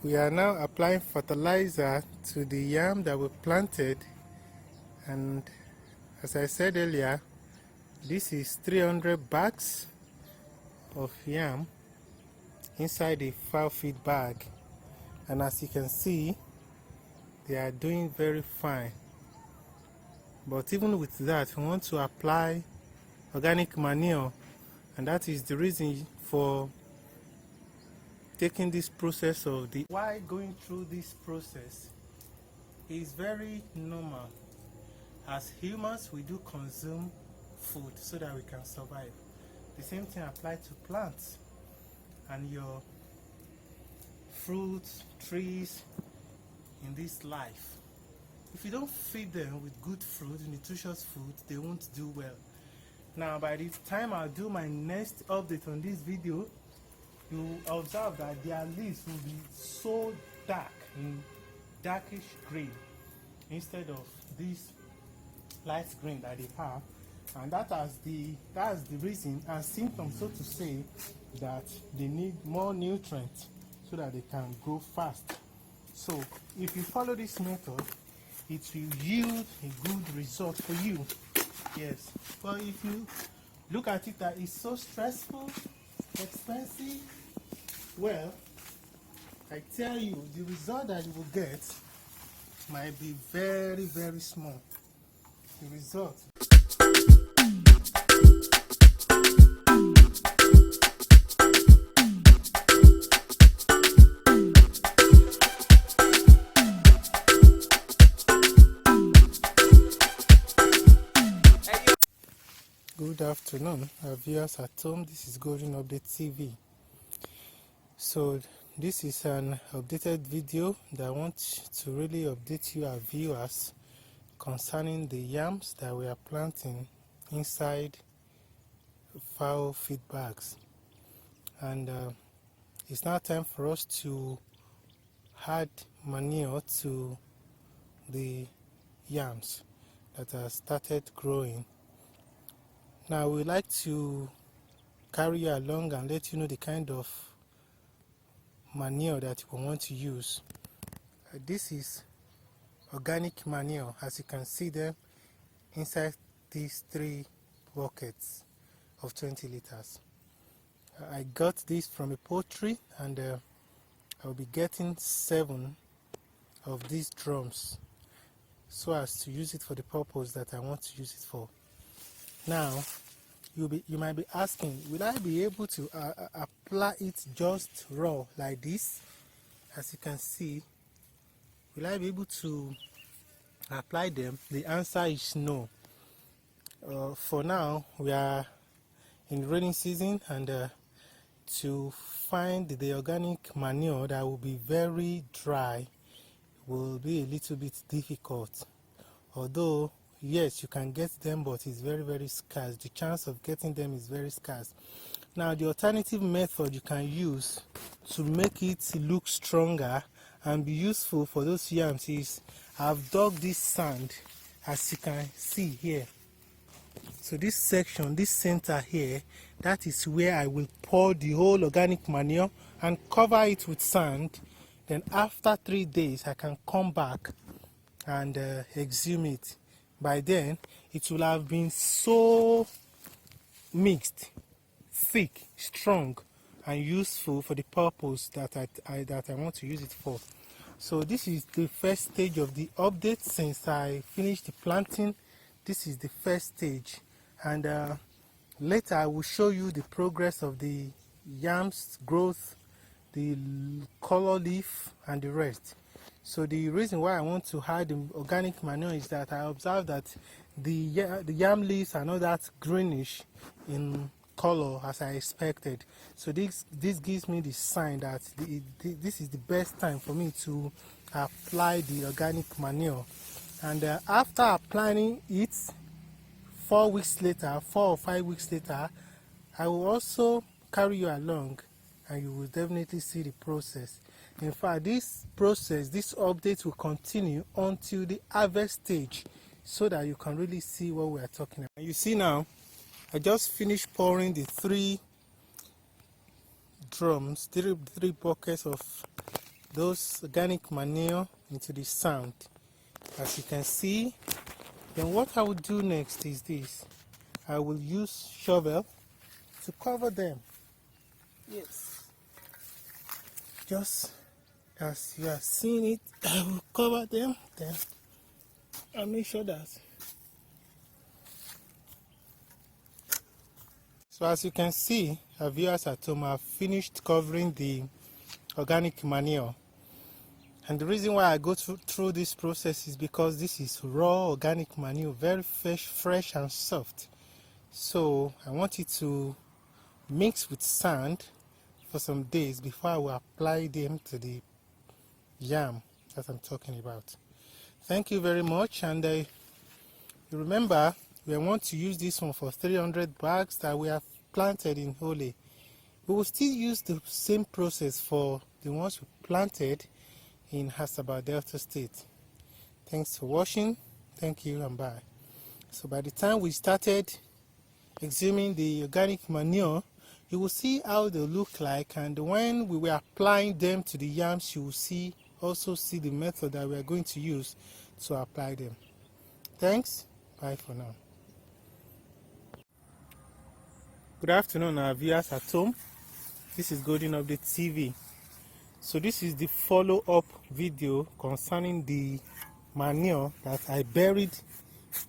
We are now applying fertilizer to the yam that we planted, and as I said earlier, this is 300 bags of yam inside a fowl feed bag, and as you can see, they are doing very fine. But even with that, we want to apply organic manure, and that is the reason for taking this process of the why going through this process is very normal. As humans, we do consume food so that we can survive. The same thing applies to plants and your fruits, trees in this life. If you don't feed them with good fruit, nutritious food, they won't do well. Now, by the time I'll do my next update on this video, you observe that their leaves will be so dark, in darkish green, instead of this light green that they have, and that's the reason and symptom, so to say, that they need more nutrients so that they can grow fast. So if you follow this method, it will yield a good result for you. Yes, but if you look at it that it's so stressful, expensive, well, I tell you, the result that you will get might be very, very small. The result. Good afternoon, our viewers at home. This is Golden Update TV. So this is an updated video that I want to really update you, our viewers, concerning the yams that we are planting inside fowl feed bags. And it's now time for us to add manure to the yams that have started growing. Now we like to carry you along and let you know the kind of manure that we want to use. This is organic manure, as you can see them inside these 3 buckets of 20 liters. I got this from a poultry, and I'll be getting 7 of these drums so as to use it for the purpose that I want to use it for. Now, you might be asking, will I be able to apply it just raw like this? As you can see, will I be able to apply them? The answer is no. For now, we are in rainy season, and to find the organic manure that will be very dry will be a little bit difficult. Although yes, you can get them, but it's very, very scarce. The chance of getting them is very scarce. Now, the alternative method you can use to make it look stronger and be useful for those yams is I've dug this sand, as you can see here. So this section, this center here, that is where I will pour the whole organic manure and cover it with sand. Then after 3 days, I can come back and exhume it. By then, it will have been so mixed, thick, strong, and useful for the purpose that I want to use it for. So this is the first stage of the update. Since I finished the planting, this is the first stage, and later I will show you the progress of the yams growth, the color leaf, and the rest. So the reason why I want to add the organic manure is that I observed that the yam leaves are not that greenish in color as I expected. So this gives me the sign that this is the best time for me to apply the organic manure. And after applying it, 4 weeks later, 4 or 5 weeks later, I will also carry you along, and you will definitely see the process. In fact, this process, this update will continue until the harvest stage, so that you can really see what we are talking about. You see now, I just finished pouring the 3 drums, 3 buckets of those organic manure into the sand, as you can see. Then what I will do next is this. I will use shovel to cover them. Yes, just as you are seeing it, I will cover them. Then I'll make sure that. So as you can see, our viewers at home, have finished covering the organic manure. And the reason why I go through this process is because this is raw organic manure, very fresh and soft. So I want it to mix with sand for some days before I will apply them to the yam that I'm talking about. Thank you very much. And remember, we want to use this one for 300 bags that we have planted in Ole. We will still use the same process for the ones we planted in Hasaba, Delta State. Thanks for watching. Thank you and bye. So by the time we started exhuming the organic manure, you will see how they look like, and when we were applying them to the yams, you will also see the method that we are going to use to apply them. Thanks. Bye for now. Good afternoon, our viewers at home. This is Golden Update TV. So this is the follow-up video concerning the manure that I buried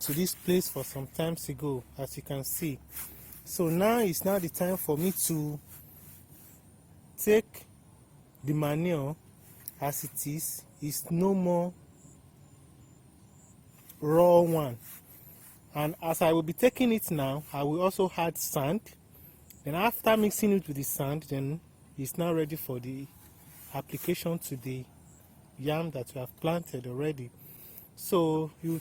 to this place for some time ago, as you can see. So now it's now the time for me to take the manure as it is. It's no more raw one. And as I will be taking it now, I will also add sand. Then after mixing it with the sand, then it's now ready for the application to the yam that we have planted already. So you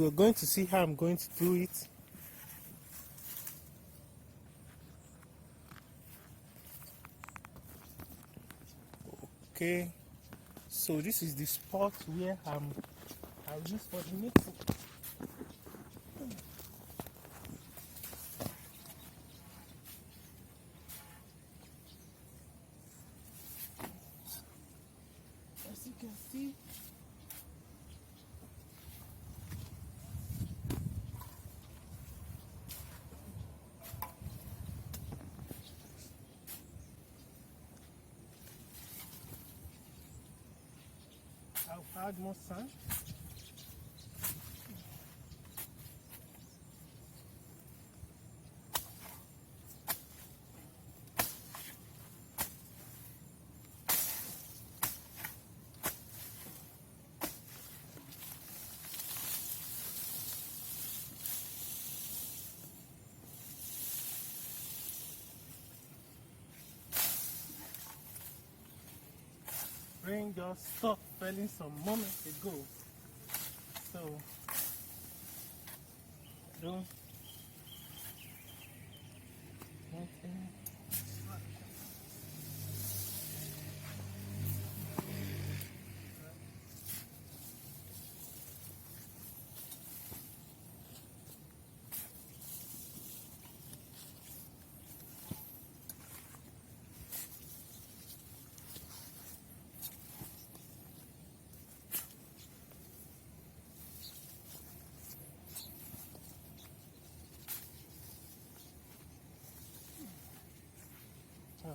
are going to see how I'm going to do it. Okay, so this is the spot where I'll use for the mixing. As you can see, I'll add more sand. Rain just stopped falling some moments ago, so don't want any distraction.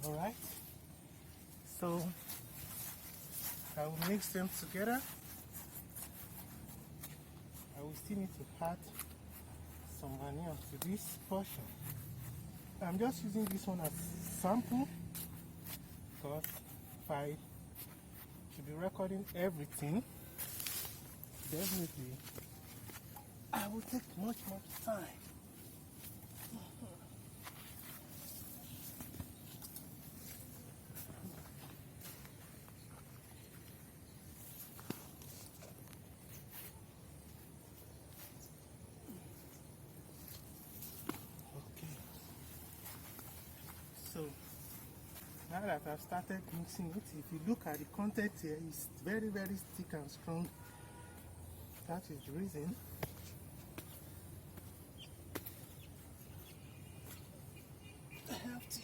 All right, so I will mix them together. I will still need to add some manure to this portion. I'm just using this one as sample because if I should be recording everything, definitely I will take much time. So now that I've started mixing it, if you look at the content here, it's very thick and strong. That is the reason. I have to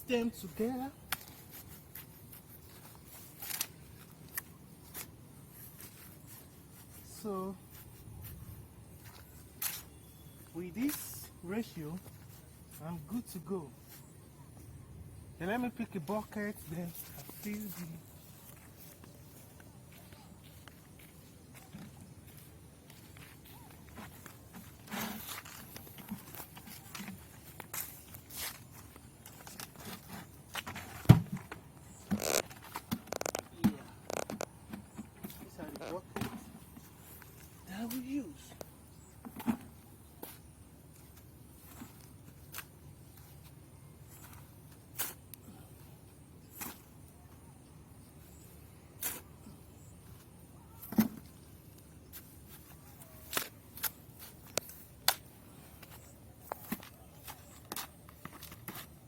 them together. So with this ratio, I'm good to go. Then let me pick a bucket, then I fill the these are the buckets that we use.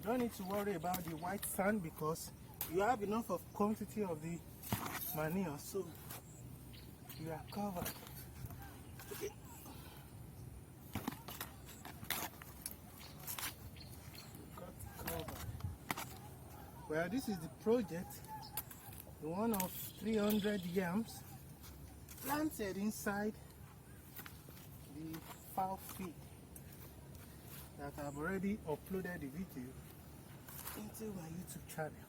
Don't need to worry about the white sand because you have enough of quantity of the manure, so you are covered. Okay. Got covered. Well, this is the project, the one of 300 yams planted inside the fowl feed that I've already uploaded the video into my YouTube channel.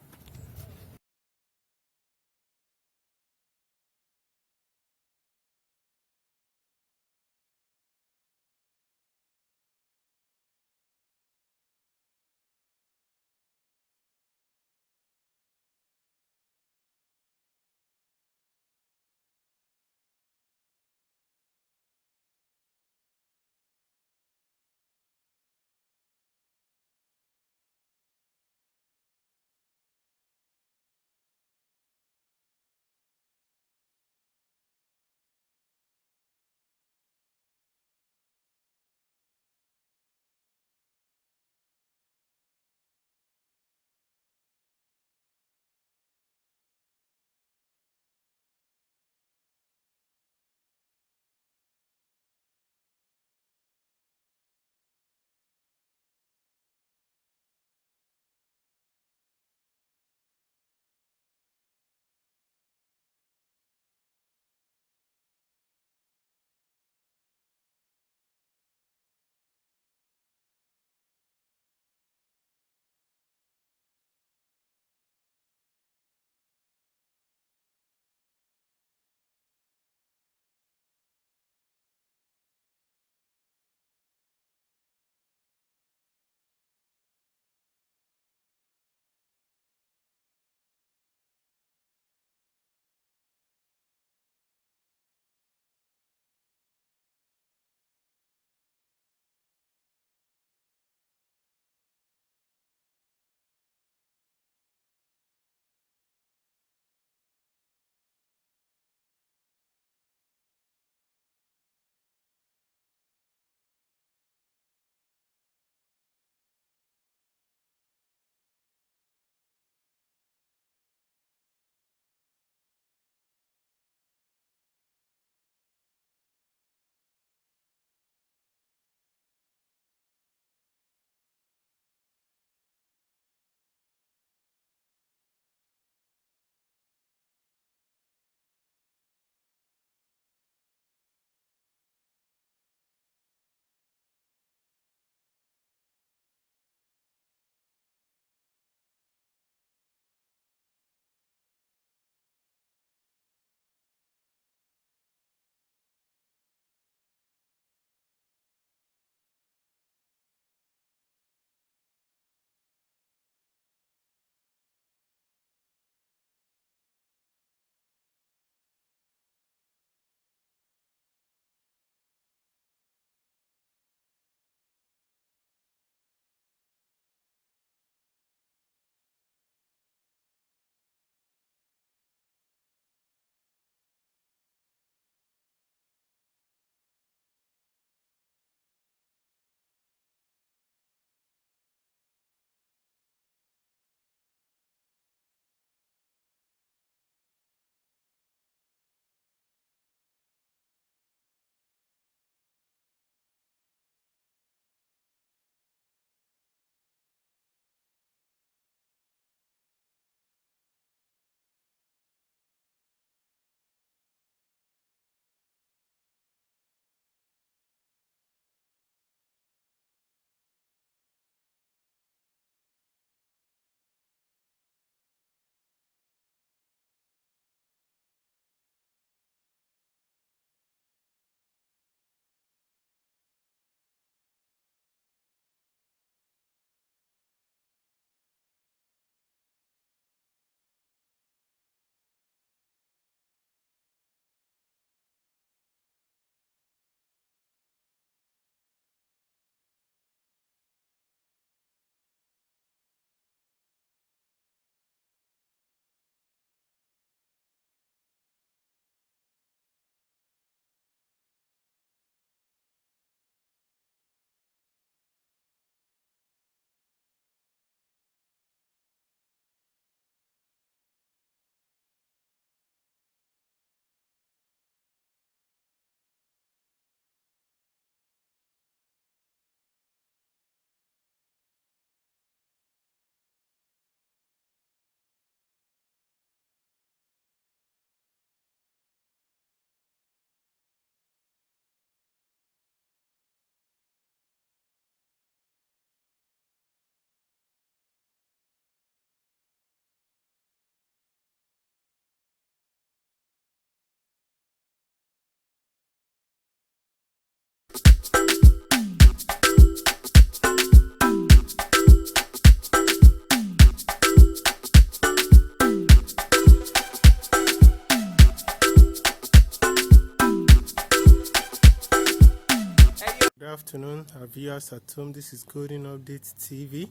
afternoon, our viewers at home. This is Golden Update TV.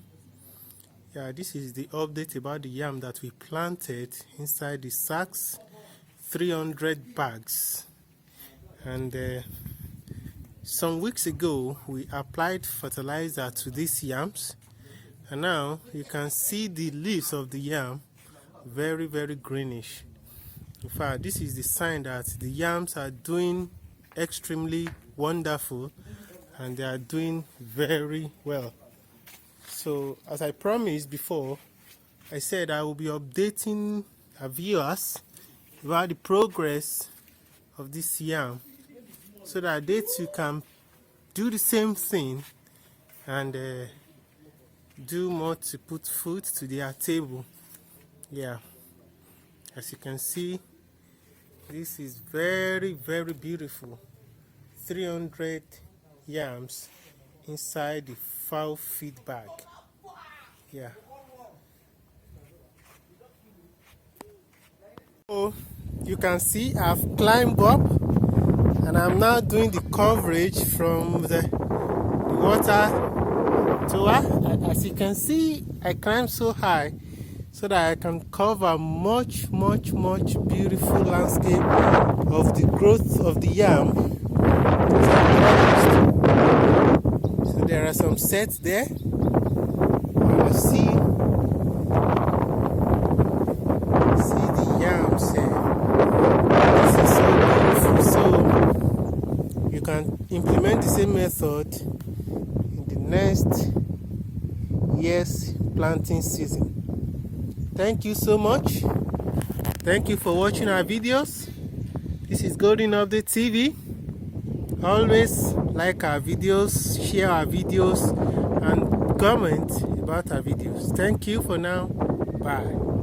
Yeah, this is the update about the yam that we planted inside the sacks, 300 bags. And some weeks ago, we applied fertilizer to these yams, and now you can see the leaves of the yam very greenish. In fact, this is the sign that the yams are doing extremely wonderful and they are doing very well. So as I promised before, I said I will be updating our viewers about the progress of this yam so that they too can do the same thing and do more to put food to their table. Yeah, as you can see, this is very beautiful. 300 yams inside the fowl feed bag. Yeah. So you can see I've climbed up and I'm now doing the coverage from the water tower. As you can see, I climbed so high so that I can cover much beautiful landscape of the growth of the yam. So there are some sets there. You see the yams here. This is so beautiful. So you can implement the same method in the next year's planting season. Thank you so much. Thank you for watching our videos. This is Golden Update TV. Always like our videos, share our videos, and comment about our videos. Thank you for now. Bye.